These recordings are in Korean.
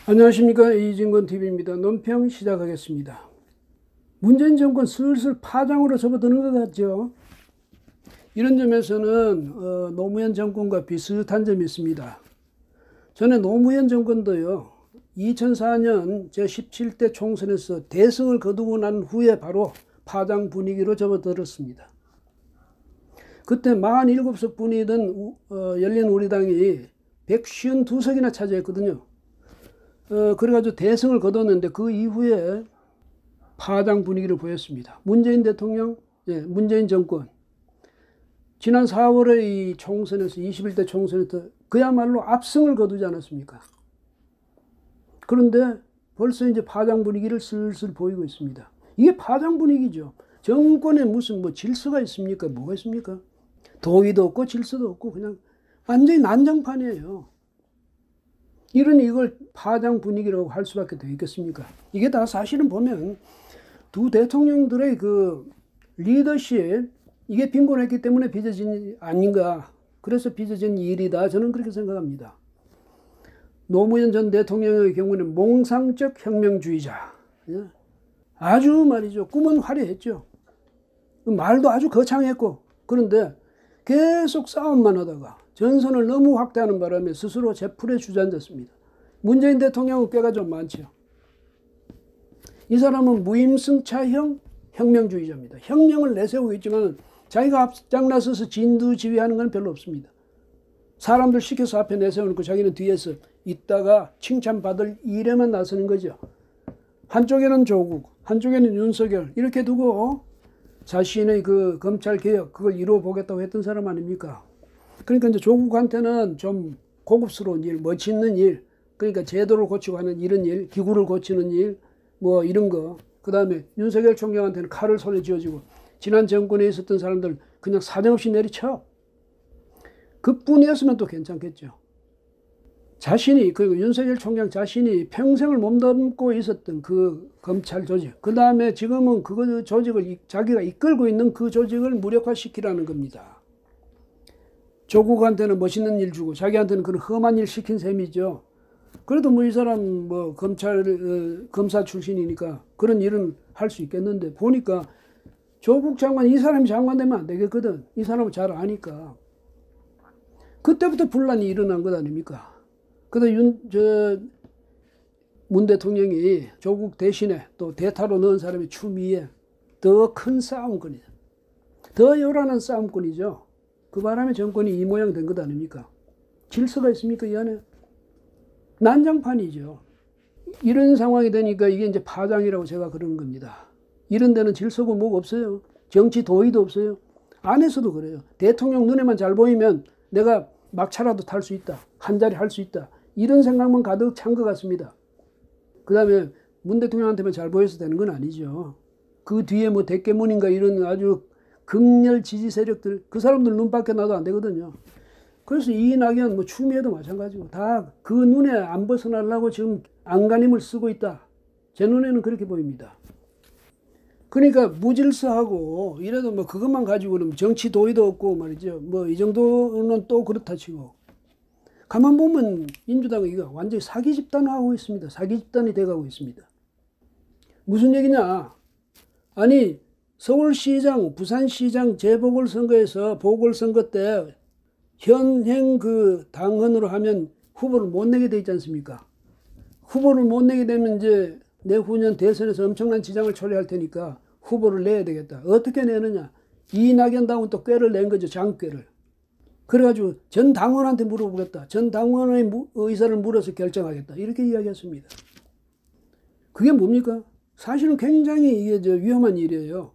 안녕하십니까, 이진건TV입니다. 논평 시작하겠습니다. 문재인 정권 슬슬 파장으로 접어드는 것 같죠. 이런 점에서는 노무현 정권과 비슷한 점이 있습니다. 전에 노무현 정권도요, 2004년 제17대 총선에서 대승을 거두고 난 후에 바로 파장 분위기로 접어들었습니다. 그때 47석 분이던 열린우리당이 152석이나 차지했거든요. 그래가지고 대승을 거뒀는데 그 이후에 파장 분위기를 보였습니다. 문재인 대통령, 문재인 정권. 지난 4월에 이 총선에서, 21대 총선에서 그야말로 압승을 거두지 않았습니까? 그런데 벌써 이제 파장 분위기를 슬슬 보이고 있습니다. 이게 파장 분위기죠. 정권에 무슨 질서가 있습니까? 뭐가 있습니까? 도의도 없고 질서도 없고 그냥 완전히 난장판이에요. 이걸 파장 분위기라고 할 수밖에 더 있겠습니까? 이게 다 사실은 보면 두 대통령들의 그 리더십, 이게 빈곤했기 때문에 빚어진 일 아닌가. 그래서 빚어진 일이다. 저는 그렇게 생각합니다. 노무현 전 대통령의 경우는 몽상적 혁명주의자. 아주 말이죠. 꿈은 화려했죠. 말도 아주 거창했고, 그런데 계속 싸움만 하다가 전선을 너무 확대하는 바람에 스스로 제풀에 주저앉았습니다. 문재인 대통령은 꾀가 좀 많죠. 이 사람은 무임승차형 혁명주의자입니다. 혁명을 내세우고 있지만 자기가 앞장 나서서 진두지휘하는 건 별로 없습니다. 사람들 시켜서 앞에 내세워놓고 자기는 뒤에서 있다가 칭찬받을 일에만 나서는 거죠. 한쪽에는 조국, 한쪽에는 윤석열 이렇게 두고 자신의 그 검찰개혁 그걸 이루어보겠다고 했던 사람 아닙니까? 그러니까 이제 조국한테는 좀 고급스러운 일, 멋있는 일, 그러니까 제도를 고치고 하는 이런 일, 기구를 고치는 일, 이런 거. 그 다음에 윤석열 총장한테는 칼을 손에 쥐어주고 지난 정권에 있었던 사람들 그냥 사정없이 내리쳐. 그뿐이었으면 또 괜찮겠죠. 자신이, 그리고 윤석열 총장 자신이 평생을 몸담고 있었던 그 검찰 조직, 그 다음에 지금은 그 조직을 자기가 이끌고 있는 그 조직을 무력화시키라는 겁니다. 조국한테는 멋있는 일 주고 자기한테는 그런 험한 일 시킨 셈이죠. 그래도 이 사람 검사 출신이니까 그런 일은 할 수 있겠는데 보니까 조국 장관, 이 사람이 장관 되면 안 되겠거든. 이 사람은 잘 아니까. 그때부터 분란이 일어난 것 아닙니까? 그래서 문 대통령이 조국 대신에 또 대타로 넣은 사람이 추미애, 더 큰 싸움꾼이죠. 더 요란한 싸움꾼이죠. 그 바람에 정권이 이 모양 된 것 아닙니까? 질서가 있습니까, 이 안에? 난장판이죠. 이런 상황이 되니까 이게 이제 파장이라고 제가 그러는 겁니다. 이런 데는 질서고 뭐가 없어요. 정치 도의도 없어요. 안에서도 그래요. 대통령 눈에만 잘 보이면 내가 막차라도 탈 수 있다. 한 자리 할 수 있다. 이런 생각만 가득 찬 것 같습니다. 그 다음에 문 대통령한테만 잘 보여서 되는 건 아니죠. 그 뒤에 대깨문인가 이런 아주 극렬 지지 세력들, 그 사람들 눈밖에 나도 안 되거든요. 그래서 이낙연, 추미애도 마찬가지고 다 그 눈에 안 벗어나려고 지금 안간힘을 쓰고 있다. 제 눈에는 그렇게 보입니다. 그러니까 무질서하고 이래도 그것만 가지고는 정치 도의도 없고 말이죠. 이 정도는 또 그렇다 치고. 가만 보면 민주당은 이거 완전히 사기 집단화하고 있습니다. 사기 집단이 돼가고 있습니다. 무슨 얘기냐? 아니, 서울시장, 부산시장 재보궐선거에서 보궐선거 때 현행 그 당헌으로 하면 후보를 못 내게 돼 있지 않습니까? 후보를 못 내게 되면 이제 내후년 대선에서 엄청난 지장을 초래할 테니까 후보를 내야 되겠다. 어떻게 내느냐? 이낙연 당은 또 꾀를 낸 거죠. 장꾀를. 그래가지고 전 당원한테 물어보겠다. 전 당원의 의사를 물어서 결정하겠다. 이렇게 이야기했습니다. 그게 뭡니까? 사실은 굉장히 이게 위험한 일이에요.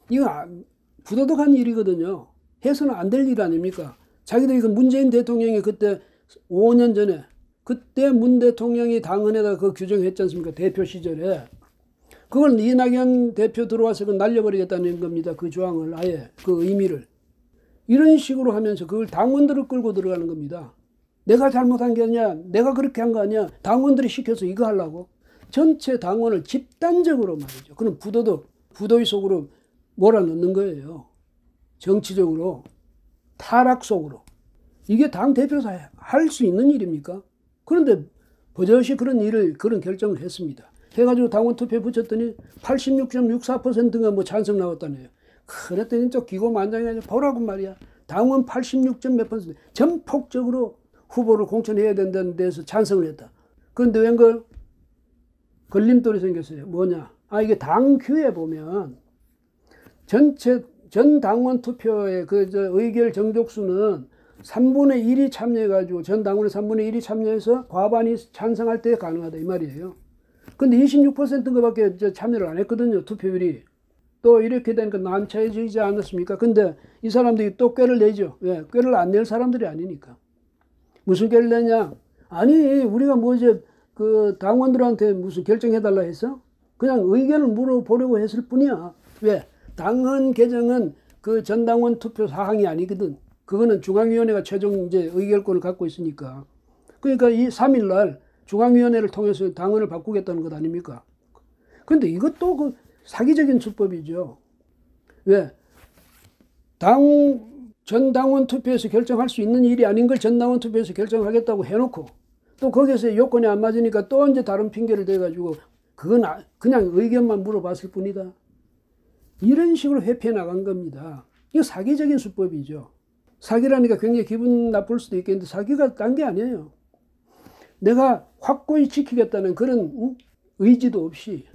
이거 부도덕한 일이거든요. 해서는 안 될 일 아닙니까? 자기들이 문재인 대통령이 그때 5년 전에 그때 문 대통령이 당헌에다 그 규정했지 않습니까? 대표 시절에. 그걸 이낙연 대표 들어와서 날려버리겠다는 겁니다. 그 조항을 아예 그 의미를. 이런 식으로 하면서 그걸 당원들을 끌고 들어가는 겁니다. 내가 잘못한 게 아니야. 내가 그렇게 한 거 아니야. 당원들이 시켜서 이거 하려고. 전체 당원을 집단적으로 말이죠. 그럼 부도의 속으로 몰아넣는 거예요. 정치적으로. 타락 속으로. 이게 당 대표에서 할 수 있는 일입니까? 그런데 버젓이 그런 결정을 했습니다. 해가지고 당원 투표에 붙였더니 86.64%가 뭐 찬성 나왔다네요. 그랬더니 또 기고만장해가지고 보라고 말이야. 당원 86점 몇 %, 전폭적으로 후보를 공천해야 된다는 데서 찬성을 했다. 그런데 웬걸 걸림돌이 생겼어요. 뭐냐? 이게 당규에 보면 전 당원 투표의 의결 정족수는 3분의 1이 참여해가지고 전 당원의 3분의 1이 참여해서 과반이 찬성할 때 가능하다 이 말이에요. 근데 26%가 밖에 참여를 안 했거든요. 투표율이. 또 이렇게 되니까 난처해지지 않았습니까? 근데 이 사람들이 또 꾀를 내죠. 왜? 꾀를 안 낼 사람들이 아니니까. 무슨 꾀를 내냐? 아니, 우리가 뭐 그 당원들한테 무슨 결정해달라 했어? 그냥 의견을 물어보려고 했을 뿐이야. 왜? 당헌 개정은 그 전당원 투표 사항이 아니거든. 그거는 중앙위원회가 최종 이제 의결권을 갖고 있으니까. 그러니까 이 3일날 중앙위원회를 통해서 당헌을 바꾸겠다는 것 아닙니까? 근데 이것도 그 사기적인 수법이죠. 왜? 전당원 투표에서 결정할 수 있는 일이 아닌 걸 전당원 투표에서 결정하겠다고 해놓고 또 거기에서 요건이 안 맞으니까 또 이제 다른 핑계를 대가지고 그건 그냥 의견만 물어봤을 뿐이다. 이런 식으로 회피해 나간 겁니다. 이거 사기적인 수법이죠. 사기라니까 굉장히 기분 나쁠 수도 있겠는데 사기가 딴 게 아니에요. 내가 확고히 지키겠다는 그런 의지도 없이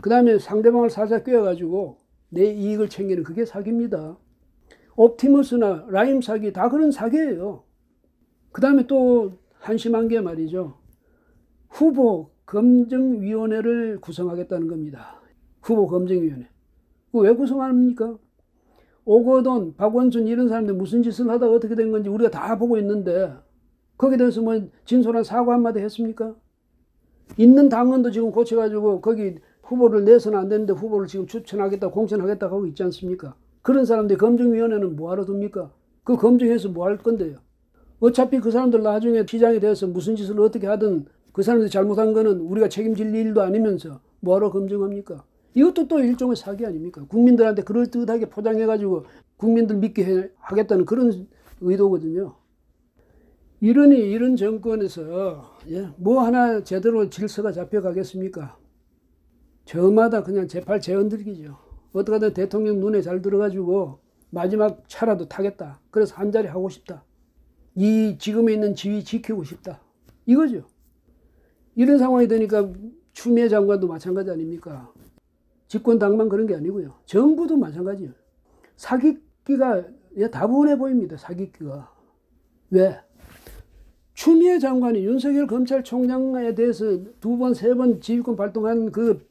그 다음에 상대방을 살살 꿰어가지고 내 이익을 챙기는 그게 사기입니다. 옵티머스나 라임 사기 다 그런 사기예요. 그 다음에 또 한심한 게 말이죠. 후보 검증위원회를 구성하겠다는 겁니다. 후보 검증위원회. 왜 구성합니까? 오거돈, 박원순 이런 사람들 무슨 짓을 하다가 어떻게 된 건지 우리가 다 보고 있는데 거기에 대해서 뭐 진솔한 사과 한마디 했습니까? 있는 당원도 지금 고쳐가지고 거기 후보를 내서는 안 되는데 후보를 지금 추천하겠다, 공천하겠다고 하고 있지 않습니까? 그런 사람들이 검증위원회는 뭐하러 둡니까? 그 검증해서 뭐 할 건데요? 어차피 그 사람들 나중에 시장에 대해서 무슨 짓을 어떻게 하든 그 사람들이 잘못한 거는 우리가 책임질 일도 아니면서 뭐하러 검증합니까? 이것도 또 일종의 사기 아닙니까? 국민들한테 그럴듯하게 포장해가지고 국민들 믿게 하겠다는 그런 의도거든요. 이런 정권에서 뭐 하나 제대로 질서가 잡혀가겠습니까? 저마다 그냥 제팔 제헌들기죠. 어떡하든 대통령 눈에 잘 들어가지고 마지막 차라도 타겠다. 그래서 한 자리 하고 싶다. 이 지금에 있는 지위 지키고 싶다. 이거죠. 이런 상황이 되니까 추미애 장관도 마찬가지 아닙니까? 집권당만 그런 게 아니고요. 정부도 마찬가지예요. 사기기가 다분해 보입니다. 사기기가. 왜? 추미애 장관이 윤석열 검찰총장에 대해서 2번, 3번 지휘권 발동한 그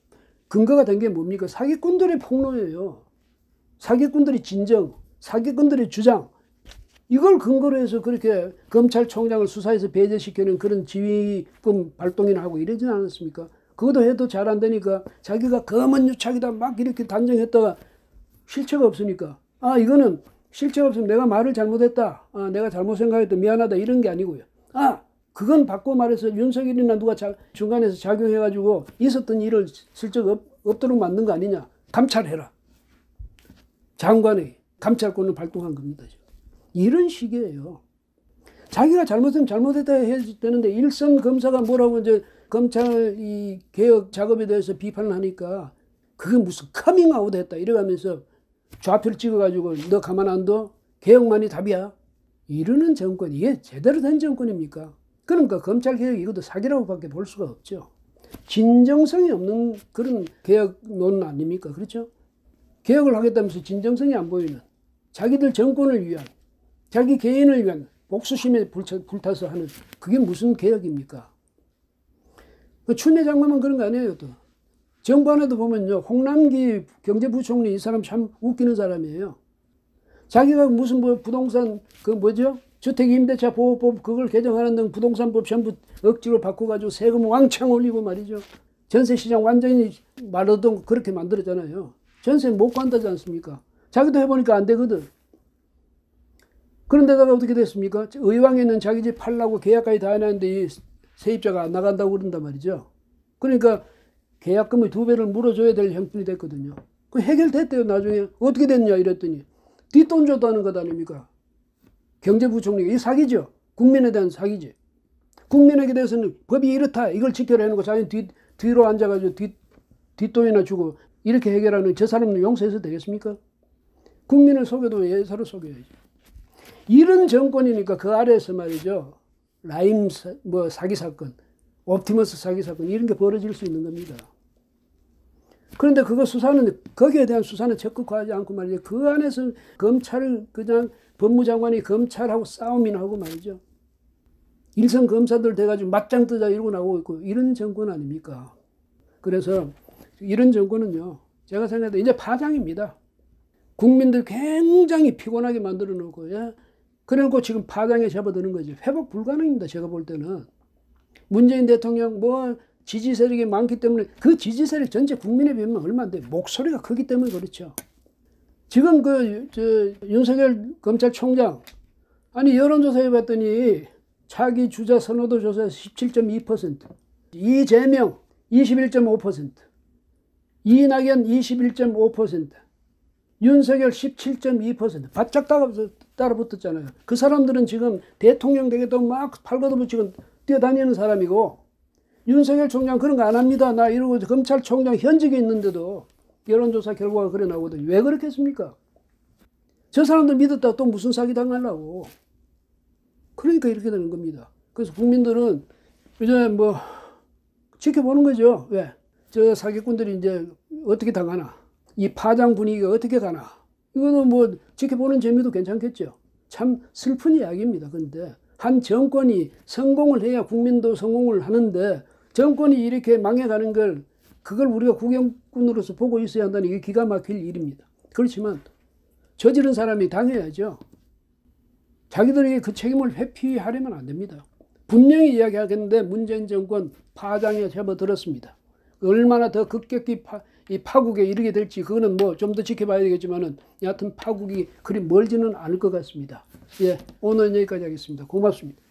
근거가 된 게 뭡니까? 사기꾼들의 폭로예요. 사기꾼들의 진정, 사기꾼들의 주장. 이걸 근거로 해서 그렇게 검찰총장을 수사해서 배제시키는 그런 지휘권 발동이나 하고 이러진 않았습니까? 그것도 해도 잘 안 되니까 자기가 검은 유착이다 막 이렇게 단정했다가 실체가 없으니까 이거는 실체가 없으면 내가 말을 잘못했다. 내가 잘못 생각했다. 미안하다. 이런 게 아니고요. 그건 바꿔 말해서 윤석열이나 누가 중간에서 작용해가지고 있었던 일을 슬쩍 없도록 만든 거 아니냐. 감찰해라. 장관의 감찰권을 발동한 겁니다. 이런 식이에요. 자기가 잘못하면 잘못했다 해야 되는데 일선 검사가 뭐라고 이제 검찰 이 개혁 작업에 대해서 비판을 하니까 그게 무슨 커밍아웃 했다 이래가면서 좌표를 찍어가지고 너 가만 안 둬? 개혁만이 답이야. 이러는 정권이 이게 제대로 된 정권입니까? 그러니까 검찰개혁 이것도 사기라고밖에 볼 수가 없죠. 진정성이 없는 그런 개혁론 아닙니까? 그렇죠? 개혁을 하겠다면서 진정성이 안 보이는 자기들 정권을 위한 자기 개인을 위한 복수심에 불타서 하는 그게 무슨 개혁입니까? 추미애 장관은 그런 거 아니에요. 또 정부 안에도 보면요. 홍남기 경제부총리 이 사람 참 웃기는 사람이에요. 자기가 무슨 뭐 부동산 주택임대차 보호법 그걸 개정하는 등 부동산법 전부 억지로 바꿔가지고 세금 왕창 올리고 말이죠. 전세시장 완전히 말하던 그렇게 만들었잖아요. 전세 못 간다지 않습니까? 자기도 해보니까 안 되거든. 그런데다가 어떻게 됐습니까? 의왕에는 자기 집 팔라고 계약까지 다 해놨는데 세입자가 안 나간다고 그런단 말이죠. 그러니까 계약금의 2배를 물어줘야 될 형편이 됐거든요. 그 해결됐대요. 나중에 어떻게 됐냐 이랬더니 뒷돈 줬다는 것 아닙니까? 경제부총리가 이 사기죠. 국민에 대한 사기지. 국민에게 대해서는 법이 이렇다 이걸 지켜라 해놓고 자기는 뒤로 앉아가지고 뒷돈이나 주고 이렇게 해결하는 저 사람은 용서해서 되겠습니까? 국민을 속여도 예사로 속여야지. 이런 정권이니까 그 아래에서 말이죠. 라임 사기 사건, 옵티머스 사기 사건 이런 게 벌어질 수 있는 겁니다. 그런데 그거 수사는 거기에 대한 수사는 적극화하지 않고 말이죠. 그 안에서 검찰을 그냥 법무장관이 검찰하고 싸움이나 하고 말이죠. 일선 검사들 돼가지고 맞짱 뜨자 이러고 나오고 있고 이런 정권 아닙니까? 그래서 이런 정권은요. 제가 생각할 때 이제 파장입니다. 국민들 굉장히 피곤하게 만들어 놓고 그래놓고 지금 파장에 접어드는 거죠. 회복 불가능입니다. 제가 볼 때는. 문재인 대통령 지지 세력이 많기 때문에 그 지지 세력 전체 국민에 비하면 얼마 안 돼. 목소리가 크기 때문에 그렇죠. 지금 윤석열 검찰총장 아니 여론조사 해봤더니 차기 주자 선호도 조사에서 17.2%, 이재명 21.5%, 이낙연 21.5%, 윤석열 17.2% 바짝 따라붙었잖아요. 그 사람들은 지금 대통령 되겠다고 막 팔걷어붙이고 뛰어다니는 사람이고 윤석열 총장 그런 거 안 합니다. 나 이러고 검찰총장 현직에 있는데도 여론조사 결과가 그래 나오거든요. 왜 그렇겠습니까? 저 사람들 믿었다가 또 무슨 사기 당하려고. 그러니까 이렇게 되는 겁니다. 그래서 국민들은 이제 지켜보는 거죠. 왜? 저 사기꾼들이 이제 어떻게 당하나. 이 파장 분위기가 어떻게 가나. 이거는 지켜보는 재미도 괜찮겠죠. 참 슬픈 이야기입니다. 그런데 한 정권이 성공을 해야 국민도 성공을 하는데 정권이 이렇게 망해가는 그걸 우리가 구경꾼으로서 보고 있어야 한다는 이게 기가 막힐 일입니다. 그렇지만 저지른 사람이 당해야죠. 자기들에게 그 책임을 회피하려면 안 됩니다. 분명히 이야기하겠는데 문재인 정권 파장에 접어들었습니다. 얼마나 더 급격히 이 파국에 이르게 될지 그거는 좀 더 지켜봐야 되겠지만은 여하튼 파국이 그리 멀지는 않을 것 같습니다. 예, 오늘은 여기까지 하겠습니다. 고맙습니다.